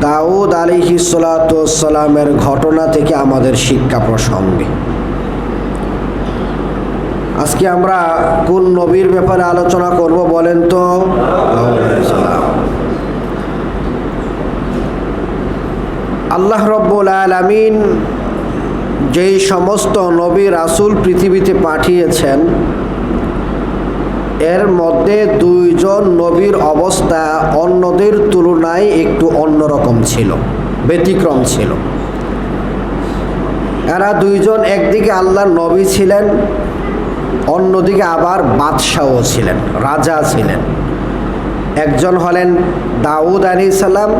দাউদ আলাইহিস সালাতু ওয়াস সালামের ঘটনা থেকে আমাদের শিক্ষা প্রসঙ্গে আজকে আমরা কোন নবীর ব্যাপারে আলোচনা করব বলেন তো? দাউদ আলাইহিস সালাম। আল্লাহ রাব্বুল আলামিন যেই সমস্ত নবী রাসূল পৃথিবীতে পাঠিয়েছেন এর মধ্যে দুইজন নবীর অবস্থা অন্যদের তুলনায় একটু অন্যরকম ছিল, ব্যতিক্রম ছিল। এরা দুইজন একদিকে আল্লাহর নবী ছিলেন, অন্যদিকে আবার বাদশাহও ছিলেন, রাজা ছিলেন। একজন হলেন দাউদ আলাইহিস সালাম,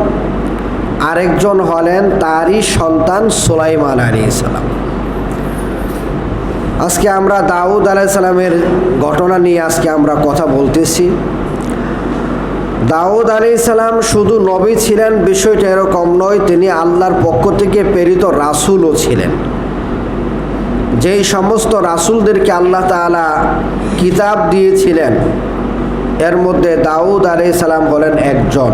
আরেকজন হলেন তারই সন্তান সুলাইমান আলাইহিস সালাম। আজকে আমরা দাউদ আলাইহিস সালামের ঘটনা নিয়ে আজকে আমরা কথা বলতেছি। দাউদ আলাইহিস সালাম শুধু নবী ছিলেন বিষয়টা এরকম নয়, তিনি আল্লাহর পক্ষ থেকে প্রেরিত রাসূলও ছিলেন। যেই সমস্ত রাসূলদেরকে আল্লাহ তাআলা কিতাব দিয়েছিলেন এর মধ্যে দাউদ আলাইহিস সালাম হলেন একজন।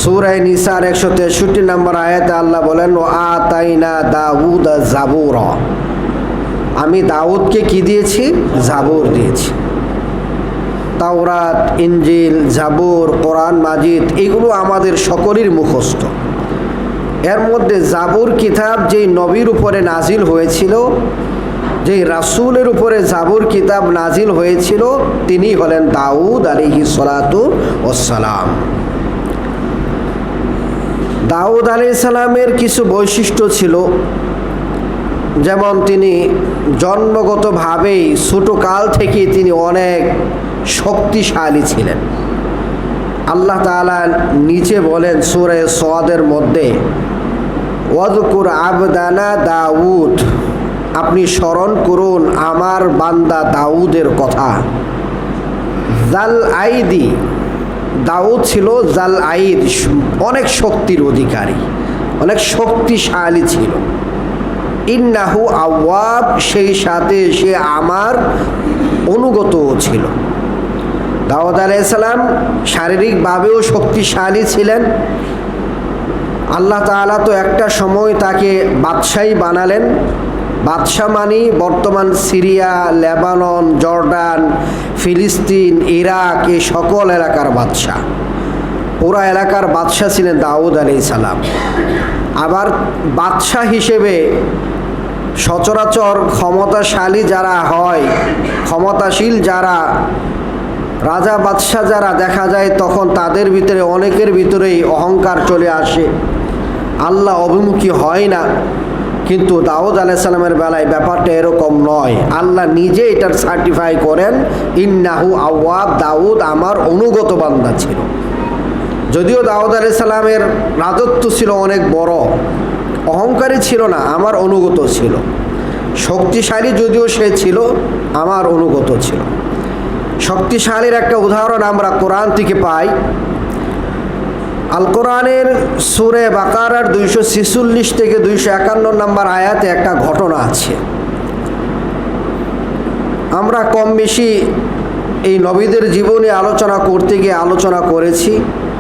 সূরা নিসার 163 নম্বর আয়াতে আল্লাহ বলেন, ও আতাইনা দাউদ জাবুরা, আমি দাউদকে কি দিয়েছি? জাবুর দিয়েছি। তাওরাত, ইনজিল, জাবুর, কোরআন মাজিদ এগুলো আমাদের সকলের মুখস্থ। এর মধ্যে জাবুর কিতাব যেই নবীর উপরে নাজিল হয়েছিল, যেই রাসূলের উপরে জাবুর কিতাব নাজিল হয়েছিল, তিনি হলেন দাউদ আলাইহিস সালাতু ওয়াস সালাম। দাউদ আলাইহিস সালামের কিছু বৈশিষ্ট্য ছিল, যেমন তিনি জন্মগতভাবেই ছোটকাল থেকে তিনি অনেক শক্তিশালী ছিলেন। আল্লাহ তাআলা নিচে বলেন সূরা সাদের মধ্যে, ওয়াযকুর আবদানা দাউদ, আপনি স্মরণ করুন আমার বান্দা দাউদের কথা। জাল আইদি, দাউদ ছিল জাল আইদ, অনেক শক্তির অধিকারী, অনেক শক্তিশালী ছিল। ইন্নাহু আওয়াব, সেই সাথে সে আমার অনুগতও ছিল। দাউদ আলাইহিস সালাম শারীরিকভাবেও শক্তিশালী ছিলেন। আল্লাহ তাআলা তো একটা সময় তাকে বাদশাহী বানালেন। বাদশাহ মানি বর্তমান সিরিয়া, লেবানন, জর্ডান, ফিলিস্তিন, ইরাক এই সকল এলাকার বাদশাহ, পুরা এলাকার বাদশাহ ছিলেন দাউদ আলাইহিস সালাম। আবার বাদশাহ হিসেবে সচরাচর ক্ষমতাশালী যারা হয়, ক্ষমতাশীল যারা রাজা বাদশাহ যারা দেখা যায়, তখন তাদের ভিতরে অনেকের ভিতরেই অহংকার চলে আসে, আল্লাহ অভিমুখী হয় না। কিন্তু দাউদ আলাইহিস সালামের বেলায় ব্যাপারটা এরকম নয়। আল্লাহ নিজে এটার সার্টিফাই করেন, ইন্নাহু আওয়াব, দাউদ আমার অনুগত বান্দা ছিল। যদিও দাউদ আলাইহিস সালামের রাজত্ব ছিল অনেক বড়, অহংকারী ছিল না, আমার অনুগত ছিল। শক্তিশালী যদিও সে ছিল, আমার অনুগত ছিল। শক্তিশালীর একটা উদাহরণ আমরা কোরআন থেকে পাই। আল কোরআনের সূরা বাকারার 246 থেকে 251 নম্বর আয়াতে একটা ঘটনা আছে। আমরা কম বেশি এই নবীদের জীবনে আলোচনা করতে গিয়ে আলোচনা করেছি,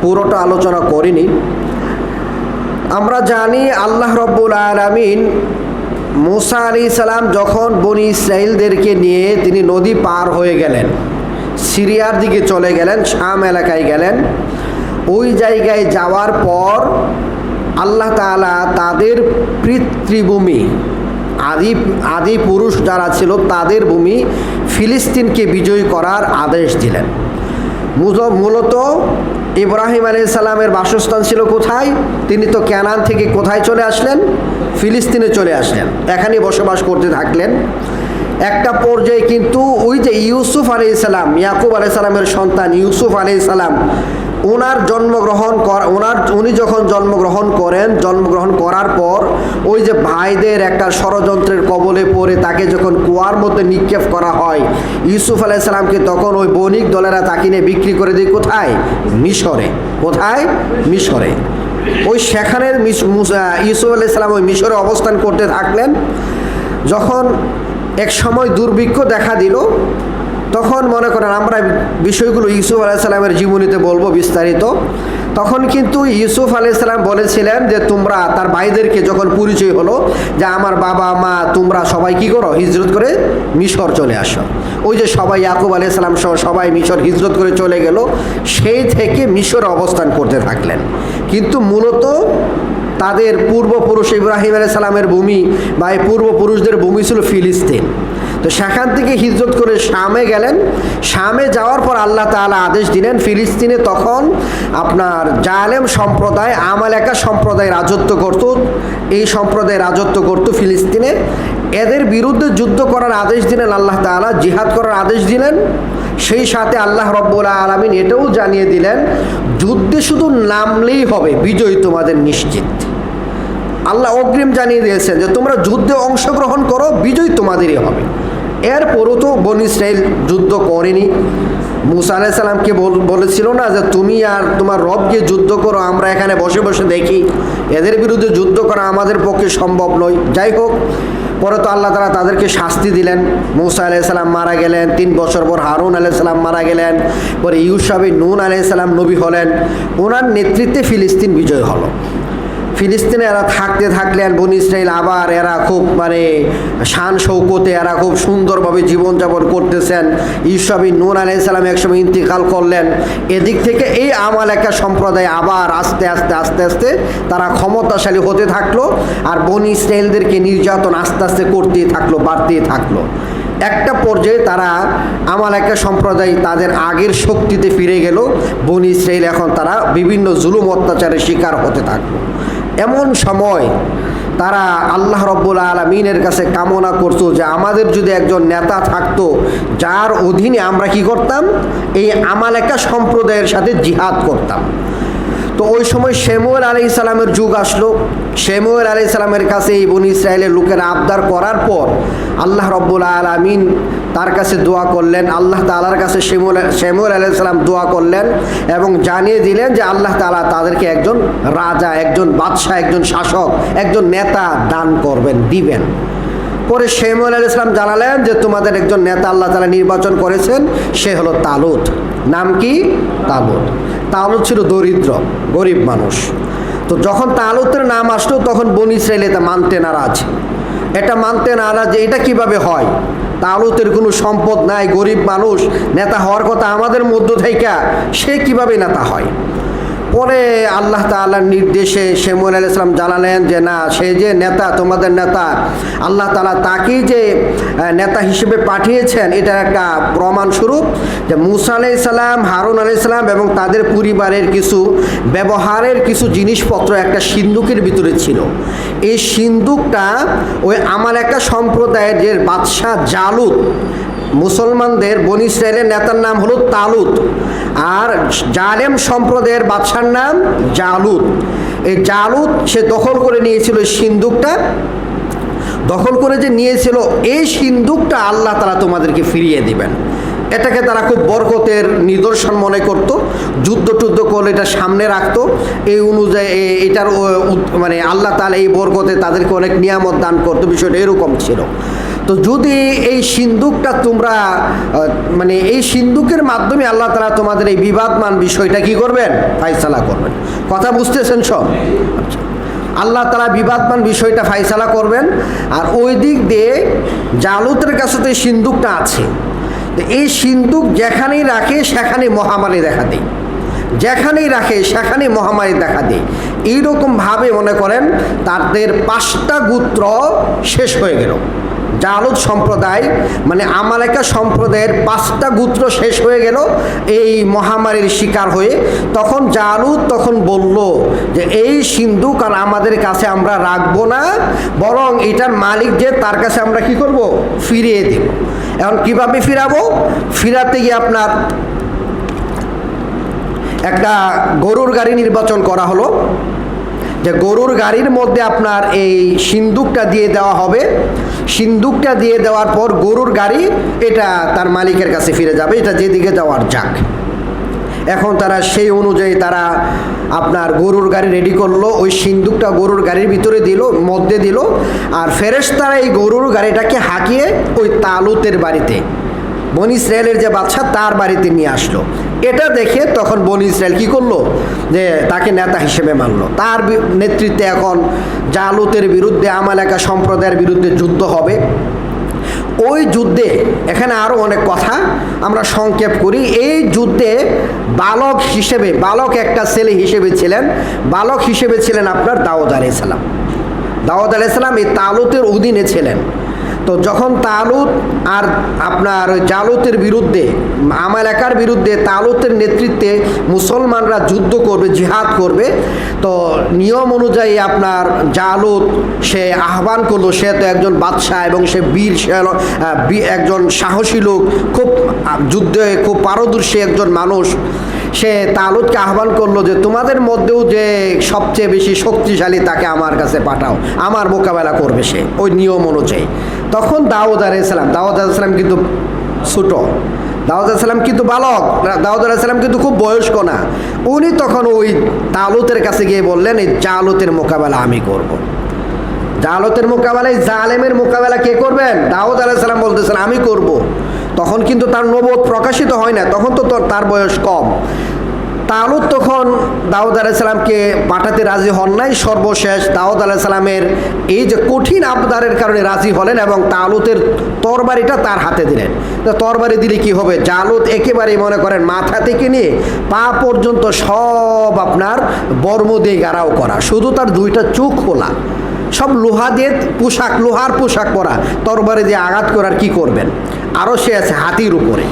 পুরোটা আলোচনা করিনি। আমরা জানি আল্লাহ রাব্বুল আলামিন মূসা আলাইহিস সালাম যখন বনি ইসরাইলদেরকে নিয়ে তিনি নদী পার হয়ে গেলেন, সিরিয়ার দিকে চলে গেলেন, শাম এলাকায় গেলেন, ওই জায়গায় যাওয়ার পর আল্লাহ তাআলা তাদের পিতৃভূমি, আদি পুরুষ যারা ছিল তাদের ভূমি ফিলিস্তিনকে বিজয় করার আদেশ দিলেন। মূলত ইব্রাহিম আলাইহিস সালামের বাসস্থান ছিল কোথায়? তিনি তো কানান থেকে কোথায় চলে আসলেন? ফিলিস্তিনে চলে আসলেন, এখানে বসবাস করতে থাকলেন। একটা পর্যায়ে কিন্তু ওই যে ইউসুফ আলাইহিস সালাম, ইয়াকুব আলাইহিস সালামের সন্তান ইউসুফ আলাইহিস সালাম, উনি যখন জন্মগ্রহণ করার পর ওই যে ভাইদের একটা ষড়যন্ত্রের কবলে পড়ে তাকে যখন কুয়ার মধ্যে নিক্ষেপ করা হয়, ইউসুফ আলাইহিস সালামকে তখন ওই বণিক দলেরা তাকে নিয়ে বিক্রি করে দেয় কোথায়? মিশরে। কোথায়? মিশরে। ওই সেখানের ইউসুফ আলাইহিস সালাম ওই মিশরে অবস্থান করতে থাকলেন। যখন এক সময় দুর্ভিক্ষ দেখা দিল, তখন মনে করেন আমরা বিষয়গুলো ইউসুফ আলাইহিস সালামের জীবনীতে বলবো বিস্তারিত। তখন কিন্তু ইউসুফ আলাইহিস সালাম বলেছিলেন যে তোমরা, তার ভাইদেরকে যখন পরিচয় হলো যে আমার বাবা মা তোমরা সবাই কি করো, হিজরত করে মিশর চলে আসো। ওই যে সবাই ইয়াকুব আলাইহিস সালাম সহ সবাই মিশর হিজরত করে চলে গেল, সেই থেকে মিশরে অবস্থান করতে থাকলেন। কিন্তু মূলত তাদের পূর্বপুরুষ ইব্রাহিম আলাইহিস সালামের ভূমি বা এই পূর্বপুরুষদের ভূমি ছিল ফিলিস্তিন। তো সেখান থেকে হিজরত করে শামে গেলেন। শামে যাওয়ার পর আল্লাহ তাআলা আদেশ দিলেন, ফিলিস্তিনে তখন আপনার জালেম সম্প্রদায়, আমালেকা সম্প্রদায় রাজত্ব করত। এই সম্প্রদায় রাজত্ব করত ফিলিস্তিনে। এদের বিরুদ্ধে যুদ্ধ করার আদেশ দিলেন আল্লাহ তাআলা, জিহাদ করার আদেশ দিলেন। সেই সাথে আল্লাহ রব্বুল আলামিন এটাও জানিয়ে দিলেন, যুদ্ধে শুধু নামলেই হবে, বিজয় তোমাদের নিশ্চিত। আল্লাহ অগ্রিম জানিয়ে দিয়েছেন যে তোমরা যুদ্ধে অংশগ্রহণ করো, বিজয় তোমাদেরই হবে। এরপরও তো বনী ইসরাইল যুদ্ধ করেনি। মুসা আলাইহিস সালামকে বলেছিল না যে তুমি আর তোমার রব গিয়ে যুদ্ধ করো, আমরা এখানে বসে বসে দেখি। এদের বিরুদ্ধে যুদ্ধ করা আমাদের পক্ষে সম্ভব নয়। যাই হোক, পরে তো আল্লাহ তাআলা তাদেরকে শাস্তি দিলেন। মুসা আলাইহিস সালাম মারা গেলেন, 3 বছর পর হারুন আলাইহিস সালাম মারা গেলেন, পরে ইউসা বিন নুন আলাইহিস সালাম নবী হলেন। ওনার নেতৃত্বে ফিলিস্তিন বিজয় হলো। ফিলিস্তিনে এরা থাকতে থাকলেন, বনী ইসরাইল আবার এরা খুব শান শৌকতে এরা খুব সুন্দরভাবে জীবনযাপন করতেছেন। ইউসা বিন নুন আলাইহিস সালাম একসময় ইন্তিকাল করলেন। এদিক থেকে এই আমালেকা সম্প্রদায় আবার আস্তে আস্তে আস্তে আস্তে তারা ক্ষমতাশালী হতে থাকলো, আর বনী ইসরাইলদেরকে নির্যাতন আস্তে আস্তে করতেই থাকলো, বাড়তেই থাকলো। একটা পর্যায়ে তারা আমালেকা সম্প্রদায় তাদের আগের শক্তিতে ফিরে গেল। বনী ইসরাইল এখন তারা বিভিন্ন জুলুম অত্যাচারের শিকার হতে থাকলো। এমন সময় তারা আল্লাহ রব্বুল আলামিনের কাছে কামনা করতো যে আমাদের যদি একজন নেতা থাকতো যার অধীনে আমরা কি করতাম, এই আমালেকা সম্প্রদায়ের সাথে জিহাদ করতাম। তো ওই সময় শমূয়েল আলাইহিস সালামের যুগ আসলো। শমূয়েল আলাইহিস সালামের কাছে এই বনী ইসরাইলের লোকেরা আবদার করার পর আল্লাহ রব্বুল আলামিন তার কাছে দোয়া করলেন। আল্লাহ তাআলার কাছে শমূয়েল আলাইহিস সালাম দোয়া করলেন এবং জানিয়ে দিলেন যে আল্লাহ তাআলা তাদেরকে একজন রাজা, একজন বাদশাহ, একজন শাসক, একজন নেতা দান করবেন, দিবেন। পরে শমূয়েল আলাইহিস সালাম জানালেন যে তোমাদের একজন নেতা আল্লাহ তাআলা নির্বাচন করেছেন, সে হলো তালুত। নাম কি? তালুত। তালুত ছিল দরিদ্র, গরিব মানুষ। তো যখন তালুতের নাম আসলো তখন বনী ইসরাইল এটা মানতে নারাজ। যে এটা কিভাবে হয়, তালুতের কোনো সম্পদ নাই, গরিব মানুষ, নেতা হওয়ার কথা আমাদের মধ্য থেকে, সে কিভাবে নেতা হয়? পরে আল্লাহ তাআলার নির্দেশে শমূয়েল আলাইহিস সালাম জানালেন যে না, সে যে নেতা, তোমাদের নেতা, আল্লাহ তাআলা তাকেই যে নেতা হিসেবে পাঠিয়েছেন, এটার একটা প্রমাণস্বরূপ যে মুসা আলাইহিস সালাম, হারুন আলাইহিস সালাম এবং তাদের পরিবারের কিছু ব্যবহারের কিছু জিনিসপত্র একটা সিন্দুকের ভিতরে ছিল। এই সিন্দুকটা ওই আমালেকা সম্প্রদায়ের যে বাদশাহ জালুত, মুসলমানদের বনী ইসরাইলের নেতার নাম হলো তালুত, আর জালেম সম্প্রদায়ের বাদশার নাম জালুত। এই জালুত সে দখল করে নিয়েছিল সিন্দুকটা। দখল করে যে নিয়েছিল, এই সিন্দুকটা আল্লাহ তাআলা তোমাদেরকে ফিরিয়ে দিবেন। এটাকে তারা খুব বরকতের নিদর্শন মনে করত। যুদ্ধ টুদ্ধ করলে এটা সামনে রাখতো। এই অনুযায়ী এটার আল্লাহ তাআলা এই বরকতে তাদেরকে অনেক নিয়ামত দান করতো। বিষয়টা এরকম ছিল। তো যদি এই সিন্দুকটা তোমরা এই সিন্দুকের মাধ্যমে আল্লাহ তাআলা তোমাদের এই বিবাদমান বিষয়টা কি করবেন? ফায়সালা করবেন। কথা বুঝতেছেন সব? আল্লাহ তাআলা বিবাদমান বিষয়টা ফায়সালা করবেন। আর ওই দিক দিয়ে জালুতের কাছে তো এই সিন্দুকটা আছে। তো এই সিন্দুক যেখানেই রাখে সেখানে মহামারী দেখা দেয়, যেখানেই রাখে সেখানে মহামারী দেখা দেয়। এইরকমভাবে মনে করেন তাদের 5টা গোত্র শেষ হয়ে গেল। জালুত সম্প্রদায় আমালেকা সম্প্রদায়ের 5টা গোত্র শেষ হয়ে গেল এই মহামারীর শিকার হয়ে। তখন জালুত বলল যে এই সিন্দুক আর আমাদের কাছে আমরা রাখবো না, বরং এটার মালিক যে তার কাছে আমরা কি করব? ফিরিয়ে দেব। এখন কিভাবে ফিরাবো? ফিরাতে গিয়ে আপনার একটা গরুর গাড়ি নির্বাচন করা হলো, যে গরুর গাড়ির মধ্যে আপনার এই সিন্দুকটা দিয়ে দেওয়া হবে। সিন্দুকটা দিয়ে দেওয়ার পর গরুর গাড়ি এটা তার মালিকের কাছে ফিরে যাবে, এটা যেদিকে যাওয়ার যাক। এখন তারা সেই অনুযায়ী তারা আপনার গরুর গাড়ি রেডি করলো। ওই সিন্দুকটা গরুর গাড়ির ভিতরে দিল, মধ্যে দিল, আর ফেরেশতারা এই গরুর গাড়িটাকে হাঁকিয়ে ওই তালুতের বাড়িতে বনি ইসরায়েলের যে বাদশা তার বাড়িতে নিয়ে আসলো। এটা দেখে তখন বনি ইসরায়েল কী করলো, যে তাকে নেতা হিসেবে মানলো। তার নেতৃত্বে এখন জালুতের বিরুদ্ধে, আমালেকা সম্প্রদায়ের বিরুদ্ধে যুদ্ধ হবে। ওই যুদ্ধে এখানে আরও অনেক কথা আমরা সংক্ষেপ করি। এই যুদ্ধে বালক একটা ছেলে হিসেবে ছিলেন, বালক হিসেবে ছিলেন আপনার দাউদ আলাইহিস সালাম। দাউদ আলাইহিস সালাম এই তালুতের অধীনে ছিলেন। তো যখন তালুত আর আপনার জালুতের বিরুদ্ধে, আমালেকার বিরুদ্ধে তালুতের নেতৃত্বে মুসলমানরা যুদ্ধ করবে, জিহাদ করবে, তো নিয়ম অনুযায়ী আপনার জালুত সে আহ্বান করলো। সে তো একজন বাদশাহ এবং সে বীর, সে একজন সাহসী লোক, খুব যুদ্ধে খুব পারদর্শী একজন মানুষ। সে তালুতকে আহ্বান করলো যে তোমাদের মধ্যেও যে সবচেয়ে বেশি শক্তিশালী তাকে আমার কাছে পাঠাও, আমার মোকাবেলা করবে সে ওই নিয়ম অনুযায়ী। তখন দাউদ আলাইহিস সালাম কিন্তু ছোট, দাউদ আলাইহিস সালাম কিন্তু বালক, দাউদ আলাইহিস সালাম কিন্তু খুব বয়স্ক না। উনি তখন ওই তালুতের কাছে গিয়ে বললেন, এই জালুতের মোকাবেলা আমি করব। জালুতের মোকাবেলা, এই জালেমের মোকাবেলা কে করবেন? দাউদ আলাইহিস সালাম বলতেছেন আমি করব। তখন কিন্তু তার নবুয়ত প্রকাশিত হয় না, তখন তো তার বয়স কম। তালুত তখন দাউদ আলাইহিস সালামকে পাঠাতে রাজি হন নাই। সর্বশেষ দাউদ আলাইহিস সালামের এই যে কঠিন আবদারের কারণে রাজি হলেন এবং তালুতের তরবারিটা তার হাতে দিলেন। তো তরবারি দিলে কি হবে? জালুত একেবারেই মনে করেন মাথা থেকে নিয়ে পা পর্যন্ত সব আপনার বর্ম দিয়ে গাড়াও করা, শুধু তার দুইটা চোখ খোলা, সব লোহা দিয়ে পোশাক, লোহার পোশাক পরা, তরবারি দিয়ে আঘাত করার কি করবেন? আরও সে আছে হাতির উপরে।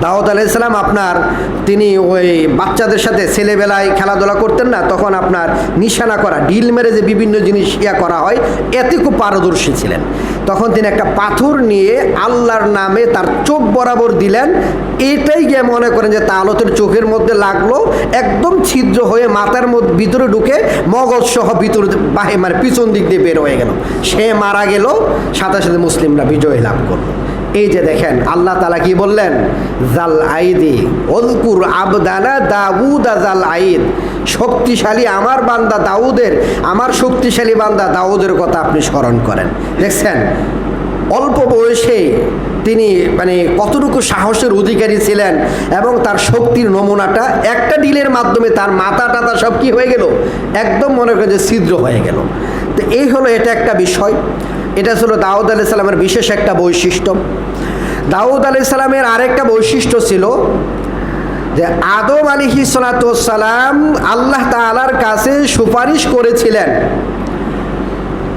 দাউদ আলাইহিস সালাম আপনার তিনি ওই বাচ্চাদের সাথে ছেলেবেলায় খেলাধুলা করতেন না, তখন আপনার নিশানা করা, ডিল মেরে যে বিভিন্ন জিনিস করা হয়, এতে খুব পারদর্শী ছিলেন। তখন তিনি একটা পাথর নিয়ে আল্লাহর নামে তার চোখ বরাবর দিলেন। এটাই গিয়ে মনে করেন যে তালুতের চোখের মধ্যে লাগলো, একদম ছিদ্র হয়ে মাথার মধ্যে ভিতরে ঢুকে মগজ সহ ভিতরে মানে পিছন দিক দিয়ে বের হয়ে গেল। সে মারা গেল, সাথে সাথে মুসলিমরা বিজয় লাভ করলো। এই যে দেখেন আল্লাহ তাআলা কি বললেন, জাল আইদি ওযকুর আবদানা দাউদ জাল আইদ, শক্তিশালী আমার বান্দা দাউদের, আমার শক্তিশালী বান্দা দাউদের কথা আপনি স্মরণ করেন। দেখছেন অল্প বয়সে তিনি মানে কতটুকু সাহসের অধিকারী ছিলেন এবং তার শক্তির নমুনাটা একটা ডিলের মাধ্যমে তার মাথা টাথা সব কি হয়ে গেল, একদম মনে করেন যে ছিদ্র হয়ে গেল। তো এই হলো এটা একটা বিষয়। এটা ছিল দাউদ আলাইহিস সালামের বিশেষ একটা বৈশিষ্ট্য। দাউদ আলাইহিস সালামের আরেকটা বৈশিষ্ট্য ছিল যে আদম আলাইহিস সালাম আল্লাহ তাআলার কাছে সুপারিশ করেছিলেন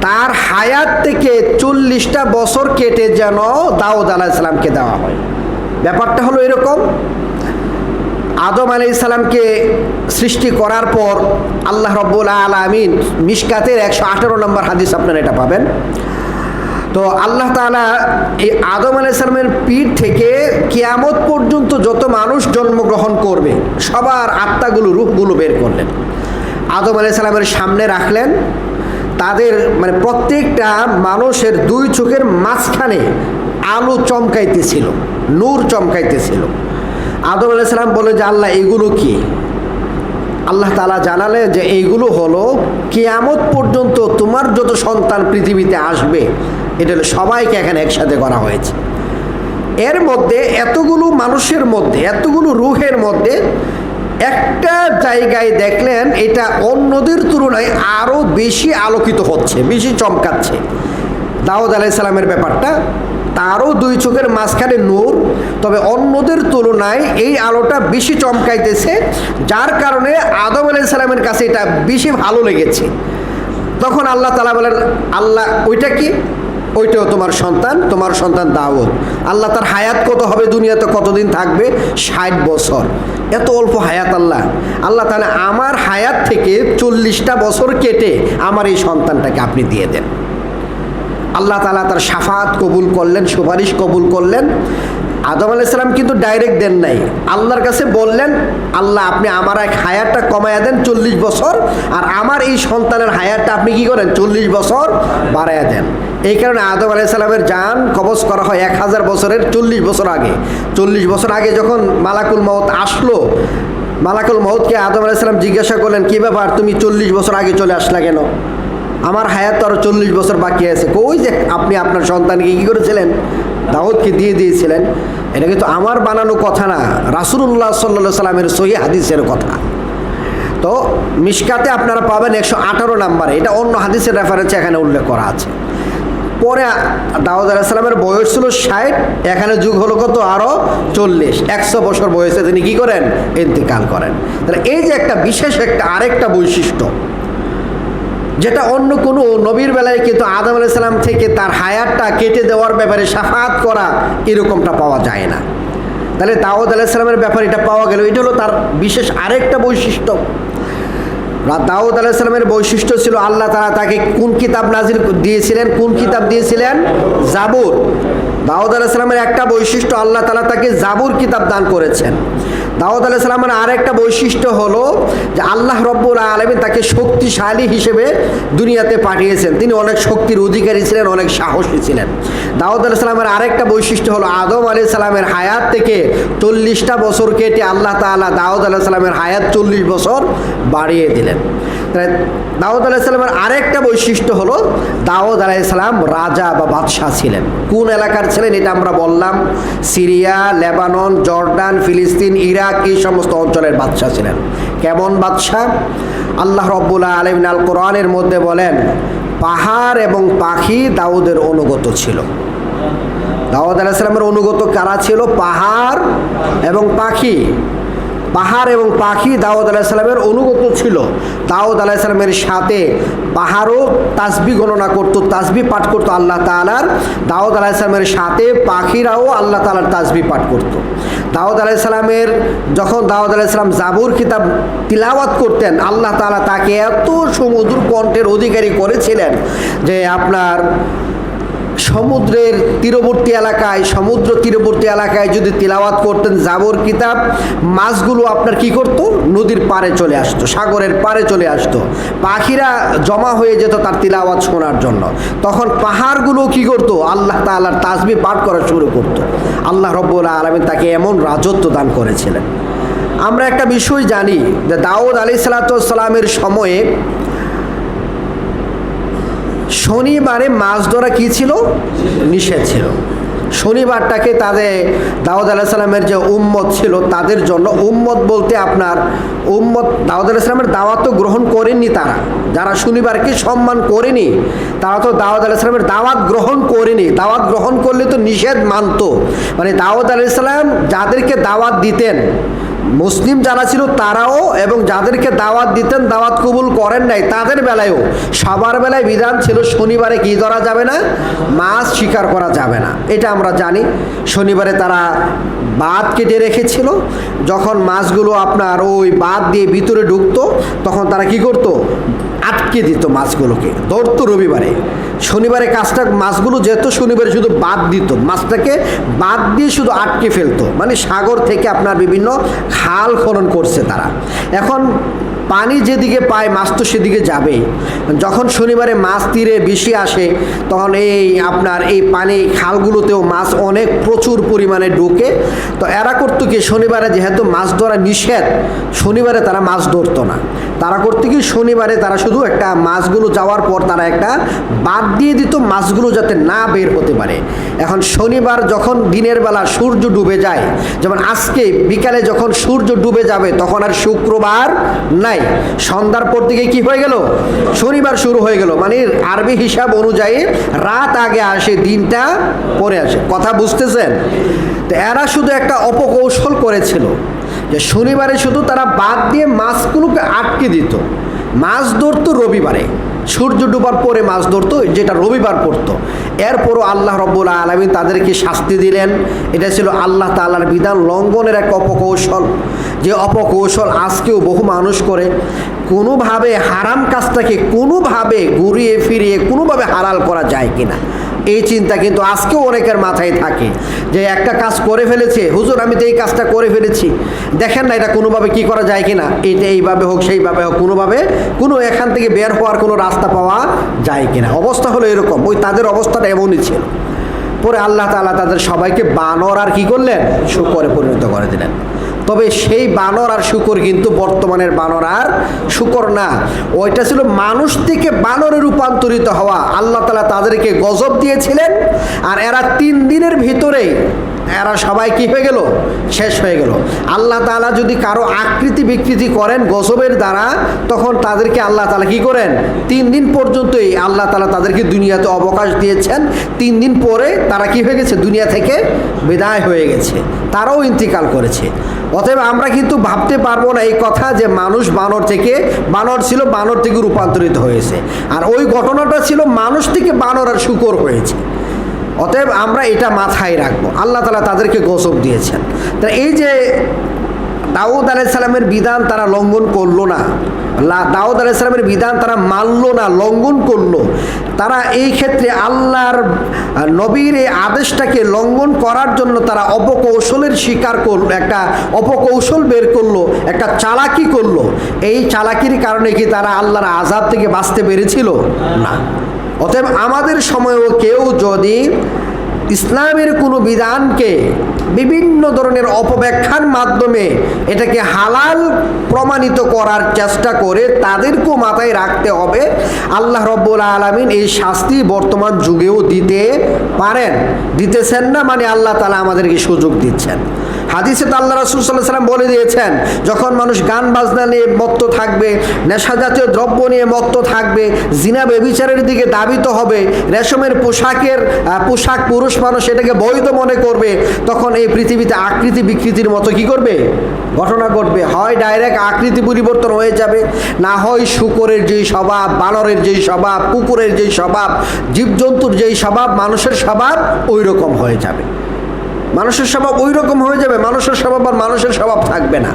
তার হায়াত থেকে 40টা বছর কেটে যেন দাউদ আলাইহিস সালামকে দেওয়া হয়। ব্যাপারটা হলো এরকম, আদম আলাইহিস সালামকে সৃষ্টি করার পর আল্লাহ রাব্বুল আলামিন, মিশকাতের 118 নম্বর হাদিস আপনারা এটা পাবেন। তো আল্লাহ তাআলা এই আদম আলাইহিস সালামের পিঠ থেকে কিয়ামত পর্যন্ত যত মানুষ জন্মগ্রহণ করবে সবার আত্মাগুলো, রূহগুলো বের করলেন, আদম আলাইহিস সালামের সামনে রাখলেন। তাদের মানে প্রত্যেকটা মানুষের দুই চোখের মাঝখানে আলো চমকাইতেছিল, নূর চমকাইতেছিল। আদম আলাইহিস সালাম বলে যে আল্লাহ এগুলো কি? আল্লাহ তাআলা জানালে যে এইগুলো হলো কিয়ামত পর্যন্ত তোমার যত সন্তান পৃথিবীতে আসবে, এটা হলো সবাইকে এখানে একসাথে করা হয়েছে। এর মধ্যে এতগুলো মানুষের মধ্যে, এতগুলো রূহের মধ্যে একটা জায়গায় দেখলেন এটা অন্যদের তুলনায় আরও বেশি আলোকিত হচ্ছে, বেশি চমকাচ্ছে। দাউদ আলাইহিস সালামের ব্যাপারটা, তারও দুই চোখের মাঝখানে নূর, তবে অন্যদের তুলনায় এই আলোটা বেশি চমকাইতেছে, যার কারণে আদম আলাইহিস সালামের কাছে এটা বেশি ভালো লেগেছে। তখন আল্লাহ তাআলা বলেন, আল্লাহ ওইটা কি? ওইটাও তোমার সন্তান, তোমার সন্তান দাউদ। আল্লাহ তার হায়াত কত হবে, দুনিয়াতে কতদিন থাকবে? 60 বছর। এত অল্প হায়াত আল্লাহ তাআলা আমার হায়াত থেকে 40টা বছর কেটে আমার এই সন্তানটাকে আপনি দিয়ে দেন। আল্লাহ তাআলা তার শাফাত কবুল করলেন, সুপারিশ কবুল করলেন। আদম আলাইহিস সালাম কিন্তু ডাইরেক্ট দেন নাই, আল্লাহর কাছে বললেন, আল্লাহ আপনি আমার এক হায়াতটা কমায়া দেন 40 বছর, আর আমার এই সন্তানের হায়াতটা আপনি কি করেন 40 বছর বাড়ায়া দেন। এই কারণে আদম আলাইহিস সালামের জান কবজ করা হয় 1000 বছরের 40 বছর আগে। 40 বছর আগে যখন মালাকুল মউত আসলো, মালাকুল মউতকে আদম আলাইহিস সালাম জিজ্ঞাসা করলেন, কী ব্যাপার তুমি 40 বছর আগে চলে আসলা কেন? আমার হায়াত তো আরও 40 বছর বাকি আছে। কই যে আপনি আপনার সন্তানকে কী করেছিলেন? দাউদকে দিয়ে দিয়েছিলেন। এটা কিন্তু আমার বানানো কথা না, রাসূলুল্লাহ সাল্লাল্লাহু আলাইহি সাল্লামের সহিহ হাদিসের কথা। তো মিশকাতে আপনারা পাবেন 118 নম্বরে, এটা অন্য হাদিসের রেফারেন্সে এখানে উল্লেখ করা আছে। পরে দাউদ আলাইহিস সালামের বয়স ছিল 60, এখানে যুগ হলো কত, আরও 40, 100 বছর বয়সে তিনি কী করেন, ইন্তেকাল করেন। তাহলে এই যে একটা বিশেষ একটা আরেকটা বৈশিষ্ট্য, যেটা অন্য কোনো নবীর বেলায় কিন্তু আদম আলাইহিস সালাম থেকে তার হায়াতটা কেটে দেওয়ার ব্যাপারে শাফাআত করা এরকমটা পাওয়া যায় না। তাহলে দাউদ আলাইহিস সালামের ব্যাপারে এটা পাওয়া গেল, এটা হলো তার বিশেষ আরেকটা বৈশিষ্ট্য। দাউদ আলাইহিস সালামের বৈশিষ্ট্য ছিল আল্লাহ তাআলা তাকে কোন কিতাব নাজিল দিয়েছিলেন, কোন কিতাব দিয়েছিলেন, জাবুর। দাউদ আলাইহিস সালামের একটা বৈশিষ্ট্য, আল্লাহ তাআলা তাকে জাবুর কিতাব দান করেছেন। দাউদ আলাইহিস সালামের আরেকটা বৈশিষ্ট্য হলো যে আল্লাহ রব্বুল আলামিন তাকে শক্তিশালী হিসেবে দুনিয়াতে পাঠিয়েছেন। তিনি অনেক শক্তির অধিকারী ছিলেন, অনেক সাহসী ছিলেন। দাউদ আলাইহিস সালামের আরেকটা বৈশিষ্ট্য হলো আদম আলাইহিস সালামের হায়াত থেকে 40টা বছর কেটে আল্লাহ তাআলা দাউদ আলাইহিস সালামের হায়াত 40 বছর বাড়িয়ে দিলেন। দাউদ আলাইহিস সালামের আরেকটা বৈশিষ্ট্য হলো দাউদ আলাইহিস সালাম রাজা বা বাদশাহ ছিলেন। কোন এলাকার ছিলেন এটা আমরা বললাম, সিরিয়া, লেবানন, জর্ডান, ফিলিস্তিন, ইরাক, এই সমস্ত অঞ্চলের বাদশাহ ছিলেন। কেমন বাদশাহ? আল্লাহ রব্বুল আলামিন আল কোরআনের মধ্যে বলেন, পাহাড় এবং পাখি দাউদের অনুগত ছিল। দাউদ আলাইহিস সালামের অনুগত কারা ছিল? পাহাড় এবং পাখি। পাহাড় এবং পাখি দাউদ আলাইহিস সালামের অনুগত ছিল। দাউদ আলাইহিস সালামের সাথে পাহাড়ও তাসবিহ গণনা করত, তাসবিহ পাঠ করত আল্লাহ তাআলার। দাউদ আলাইহিস সালামের সাথে পাখিরাও আল্লাহ তাআলার তাসবিহ পাঠ করত। দাউদ আলাইহিস সালামের যখন দাউদ আলাইহিস সালাম জাবুর কিতাব তিলাওয়াত করতেন, আল্লাহ তাআলা তাকে এত সুমধুর কণ্ঠের অধিকারী করেছিলেন যে আপনার সমুদ্রের তীরবর্তী এলাকায়, সমুদ্র তীরবর্তী এলাকায় যদি তিলাওয়াত করতেন জাবর কিতাব, মাছগুলো আপনার কি করত, নদীর পাড়ে চলে আসতো, সাগরের পাড়ে চলে আসতো। পাখিরা জমা হয়ে যেত তার তিলাওয়াত শোনার জন্য। তখন পাহাড়গুলো কি করত, আল্লাহ তাআলার তাসবিহ পাঠ করা শুরু করত। আল্লাহ রব্বুল আলামিন তাকে এমন রাজত্ব দান করেছিলেন। আমরা একটা বিষয় জানি যে দাউদ আলাইহিস সালামের সময়ে শনিবারে মাছ ধরা কী ছিল, নিষেধ ছিল। শনিবারটাকে তাদের দাউদ আলাইহিস সালামের যে উম্মত ছিল তাদের জন্য, উম্মত বলতে আপনার উম্মত দাউদ আলাইহিস সালামের দাওয়াত তো গ্রহণ করেননি তারা, যারা শনিবারকে সম্মান করেনি তারা তো দাউদ আলাইহিস সালামের দাওয়াত গ্রহণ করেনি। দাওয়াত গ্রহণ করলে তো নিষেধ মানত। মানে দাউদ আলাইহিস সালাম যাদেরকে দাওয়াত দিতেন, মুসলিম যারা ছিল তারাও, এবং যাদেরকে দাওয়াত দিতেন দাওয়াত কবুল করেন নাই তাদের বেলায়ও সবার বেলায় বিধান ছিল শনিবারে কি ধরা যাবে না, মাছ শিকার করা যাবে না। এটা আমরা জানি। শনিবারে তারা বাঁধ কেটে রেখেছিল, যখন মাছগুলো আপনার ওই বাঁধ দিয়ে ভিতরে ঢুকতো তখন তারা কি করত, আটকে দিত মাছগুলোকে, ধরতো রবিবারে। শনিবারে কাজটা মাছগুলো যেত, শনিবারে শুধু বাদ দিত, মাছটাকে বাদ দিয়ে শুধু আটকে ফেলতো। মানে সাগর থেকে আপনার বিভিন্ন খাল খনন করছে তারা। এখন পানি যেদিকে পায় মাছ তো সেদিকে যাবেই। যখন শনিবারে মাছ তীরে বেশি আসে তখন এই আপনার এই পানি খালগুলোতেও মাছ অনেক প্রচুর পরিমাণে ঢোকে। তো এরা করতো কি, শনিবারে যেহেতু মাছ ধরা নিষেধ, শনিবারে তারা মাছ ধরতো না। তারা করতে কি, শনিবারে তারা শুধু একটা মাছগুলো যাওয়ার পর তারা একটা বাদ দিয়ে দিত, মাছগুলো যাতে না বের হতে পারে। এখন শনিবার যখন দিনের বেলা সূর্য ডুবে যায়, যেমন আজকে বিকালে যখন সূর্য ডুবে যাবে তখন আর শুক্রবার নাই, সন্ধ্যার পর থেকে কি হয়ে গেল, শনিবার শুরু হয়ে গেল। মানে আরবি হিসাব অনুযায়ী রাত আগে আসে, দিনটা পরে আসে। কথা বুঝতেছেন? তো এরা শুধু একটা অপকৌশল করেছিল যে শনিবারে শুধু তারা বাদ দিয়ে মাছগুলোকে আটকে দিত। মাছ ধরতো রবিবারে, সূর্য ডুবার পরে মাছ ধরতো, যেটা রবিবার পড়তো। এরপরও আল্লাহ রব্বুল আলামিন তাদেরকে শাস্তি দিলেন। এটা ছিল আল্লাহ তাআলার বিধান লঙ্ঘনের এক অপকৌশল, যে অপকৌশল আজকেও বহু মানুষ করে। কোনোভাবে হারাম কাজটাকে কোনোভাবে ঘুরিয়ে ফিরিয়ে কোনোভাবে হালাল করা যায় কিনা, এই চিন্তা কিন্তু আজকেও অনেকের মাথায় থাকে। যে একটা কাজ করে ফেলেছে, হুজুর আমি তো এই কাজটা করে ফেলেছি, দেখেন না এটা কোনোভাবে কি করা যায় কিনা, এটা এইভাবে হোক সেইভাবে হোক, কোনোভাবে কোনো এখান থেকে বের হওয়ার কোনো রাস্তা পাওয়া যায় কিনা। অবস্থা হলো এরকম, ওই তাদের অবস্থাটা এমনই ছিল। পরে আল্লাহ তাআলা তাদের সবাইকে বানর আর কি করলেন, শুকরে পরিণত করে দিলেন। তবে সেই বানর আর শূকর কিন্তু বর্তমানের বানর আর শূকর না, ওইটা ছিল মানুষ থেকে বানরে রূপান্তরিত হওয়া। আল্লাহ তাআলা তাদেরকে গজব দিয়েছিলেন, আর এরা 3 দিনের ভিতরেই এরা সবাই কি হয়ে গেল, শেষ হয়ে গেল। আল্লাহ তাআলা যদি কারো আকৃতি বিকৃতি করেন গজবের দ্বারা, তখন তাদেরকে আল্লাহ তাআলা কি করেন, 3 দিন পর্যন্তই আল্লাহ তাআলা তাদেরকে দুনিয়াতে অবকাশ দিয়েছেন। 3 দিন পরে তারা কি হয়ে গেছে, দুনিয়া থেকে বিদায় হয়ে গেছে, তারাও ইন্তিকাল করেছে। অতএব আমরা কিন্তু ভাবতে পারবো না এই কথা যে মানুষ বানর থেকে, বানর ছিল বানর থেকে রূপান্তরিত হয়েছে, আর ওই ঘটনাটা ছিল মানুষ থেকে বানর আর শূকর হয়েছে। অতএব আমরা এটা মাথায় রাখবো, আল্লাহ তাআলা তাদেরকে গজব দিয়েছেন। তা এই যে দাউদ আলাইহিস সালামের বিধান তারা লঙ্ঘন করলো না, দাউদ আলাইহিস সালামের বিধান তারা মানলো না, লঙ্ঘন করলো। তারা এই ক্ষেত্রে আল্লাহর নবীর এই আদেশটাকে লঙ্ঘন করার জন্য তারা অপকৌশলের শিকার করলো, একটা অপকৌশল বের করলো, একটা চালাকি করলো। এই চালাকির কারণে কি তারা আল্লাহর আযাব থেকে বাঁচতে পেরেছিল? না। অতএব আমাদের সময়েও কেউ যদি ইসলামের কোনো বিধানকে বিভিন্ন ধরনের অপব্যাখ্যার মাধ্যমে এটাকে হালাল প্রমাণিত করার চেষ্টা করে, তাদেরকেও মাথায় রাখতে হবে আল্লাহ রাব্বুল আলামিন এই শাস্তি বর্তমান যুগেও দিতে পারেন, দিতেছেন না মানে আল্লাহ তাআলা আমাদেরকে সুযোগ দিচ্ছেন। হাদিসে তো আল্লাহ রাসূল সাল্লাল্লাহু আলাইহি ওয়াসাল্লাম বলে দিয়েছেন, যখন মানুষ গান বাজনা নিয়ে মত্ত থাকবে, নেশা জাতীয় দ্রব্য নিয়ে মত্ত থাকবে, জিনা ব্যভিচারের দিকে ধাবিত হবে, রেশমের পোশাক পুরুষ মানুষ এটাকে বৈধ মনে করবে, তখন এই পৃথিবীতে আকৃতি বিকৃতির মতো কি করবে, ঘটনা ঘটবে। হয় ডাইরেক্ট আকৃতি পরিবর্তন হয়ে যাবে, না হয় শূকরের যেই স্বভাব, বানরের যেই স্বভাব, কুকুরের যেই স্বভাব, জীবজন্তুর যেই স্বভাব, মানুষের স্বভাব ওই রকম হয়ে যাবে। মানুষের স্বভাব ওই রকম হয়ে যাবে, মানুষের স্বভাব আর মানুষের স্বভাব থাকবে না।